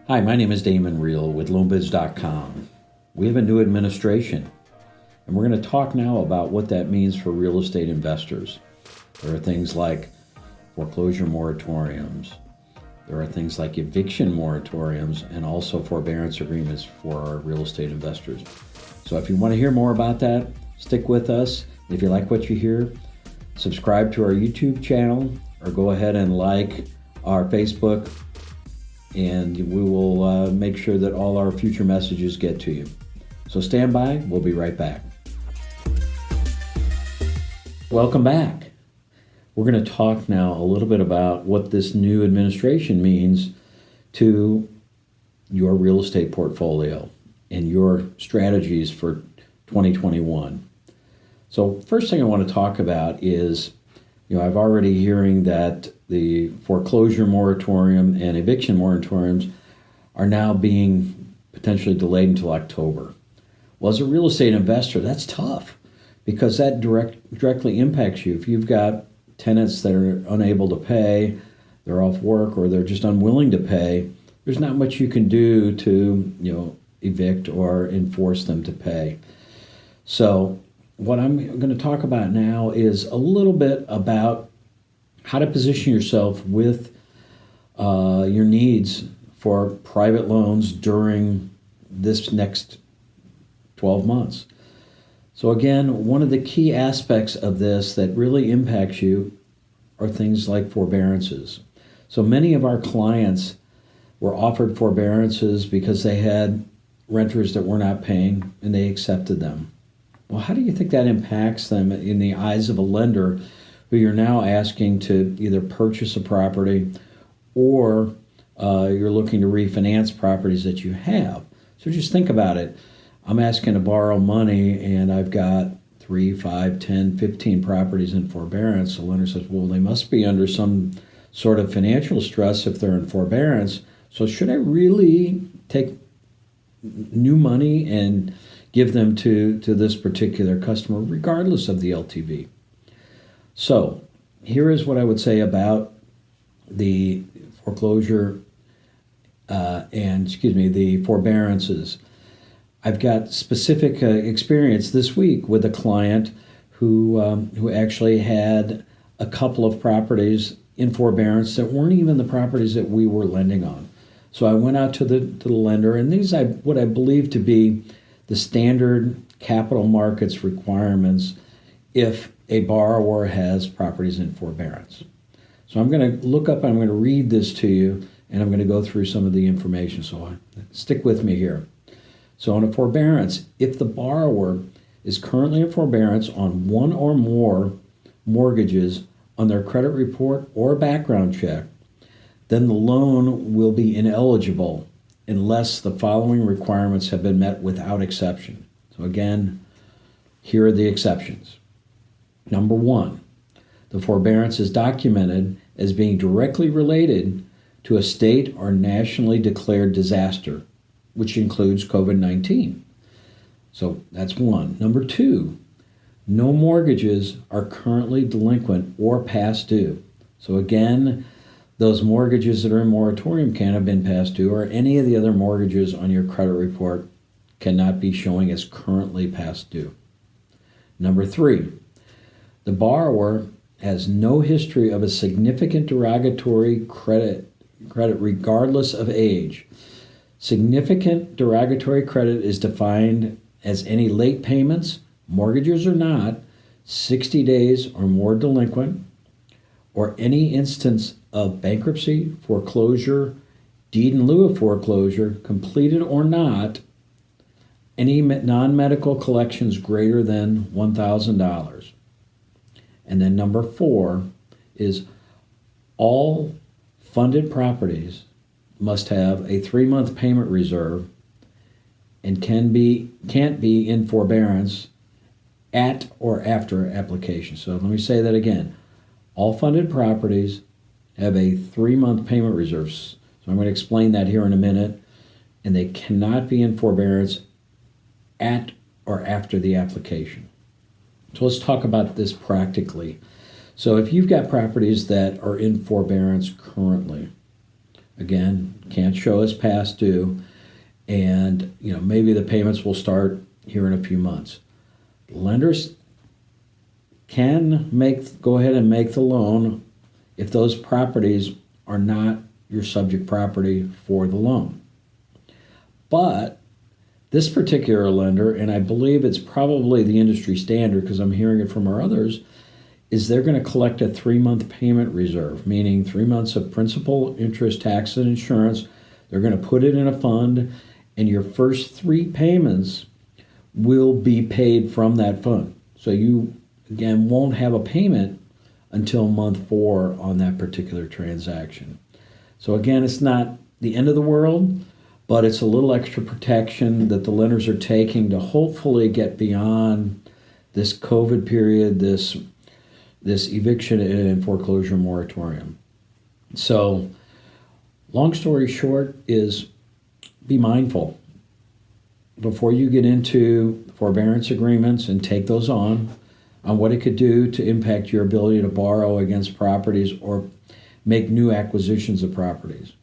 Hi, my name is Damon with LoanBidz.com. We have a new administration, and we're going to talk now about what that means for real estate investors. There are things like foreclosure moratoriums. There are things like eviction moratoriums and also forbearance agreements for our real estate investors. So if you want to hear more about that, stick with us. If you like what you hear, subscribe to our YouTube channel or go ahead and like our Facebook, and we will make sure that all our future messages get to you. So stand by, we'll be right back. Welcome back. We're going to talk now a little bit about what this new administration means to your real estate portfolio and your strategies for 2021. So first thing I want to talk about is, I've already hearing that the foreclosure moratorium and eviction moratoriums are now being potentially delayed until October. Well, as a real estate investor, that's tough because that directly impacts you. If you've got tenants that are unable to pay, they're off work, or they're just unwilling to pay, there's not much you can do to, evict or enforce them to pay. So what I'm going to talk about now is a little bit about how to position yourself with your needs for private loans during this next 12 months. So again, one of the key aspects of this that really impacts you are things like forbearances. So many of our clients were offered forbearances because they had renters that were not paying and they accepted them. Well, how do you think that impacts them in the eyes of a lender who you're now asking to either purchase a property or you're looking to refinance properties that you have? So just think about it. I'm asking to borrow money and I've got 3, 5, 10, 15 properties in forbearance. The lender says, well, they must be under some sort of financial stress if they're in forbearance. So should I really take new money and give them to this particular customer, regardless of the LTV? So here is what I would say about the foreclosure the forbearances. I've got specific experience this week with a client who actually had a couple of properties in forbearance that weren't even the properties that we were lending on. So I went out to the lender, and these what I believe to be the standard capital markets requirements if a borrower has properties in forbearance. So I'm going to look up, I'm going to read this to you, and I'm going to go through some of the information. So stick with me here. So in a forbearance, if the borrower is currently in forbearance on one or more mortgages on their credit report or background check, then the loan will be ineligible unless the following requirements have been met without exception. So again, here are the exceptions. Number 1, the forbearance is documented as being directly related to a state or nationally declared disaster, which includes COVID-19. So that's 1. Number 2, no mortgages are currently delinquent or past due. So again, those mortgages that are in moratorium can't have been past due, or any of the other mortgages on your credit report cannot be showing as currently past due. Number 3, the borrower has no history of a significant derogatory credit regardless of age. Significant derogatory credit is defined as any late payments, mortgages or not, 60 days or more delinquent, or any instance of bankruptcy, foreclosure, deed in lieu of foreclosure, completed or not, any non-medical collections greater than $1,000. And then number 4 is all funded properties must have a 3-month payment reserve and can't be in forbearance at or after application. So let me say that again. All funded properties have a 3-month payment reserve. So I'm going to explain that here in a minute. And they cannot be in forbearance at or after the application. So let's talk about this practically. So if you've got properties that are in forbearance currently, Again, can't show as past due, and maybe the payments will start here in a few months. Lenders can go ahead and make the loan if those properties are not your subject property for the loan. But this particular lender, and I believe it's probably the industry standard because I'm hearing it from our others, is they're going to collect a 3-month payment reserve, meaning 3 months of principal, interest, tax, and insurance. They're going to put it in a fund, and your first 3 payments will be paid from that fund. So you, again, won't have a payment until month 4 on that particular transaction. So again, it's not the end of the world, but it's a little extra protection that the lenders are taking to hopefully get beyond this COVID period, this eviction and foreclosure moratorium. So long story short is be mindful. Before you get into forbearance agreements and take those on what it could do to impact your ability to borrow against properties or make new acquisitions of properties.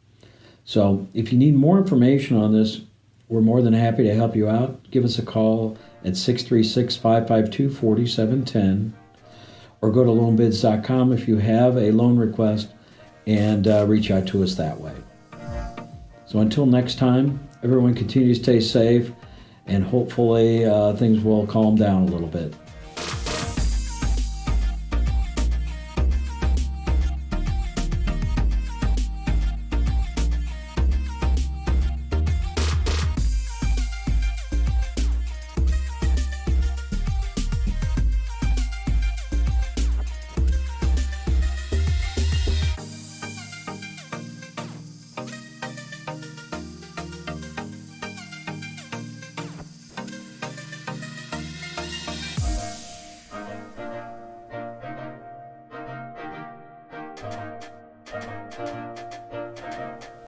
So if you need more information on this, we're more than happy to help you out. Give us a call at 636-552-4710 or go to LoanBidz.com if you have a loan request and reach out to us that way. So until next time, everyone continue to stay safe and hopefully things will calm down a little bit.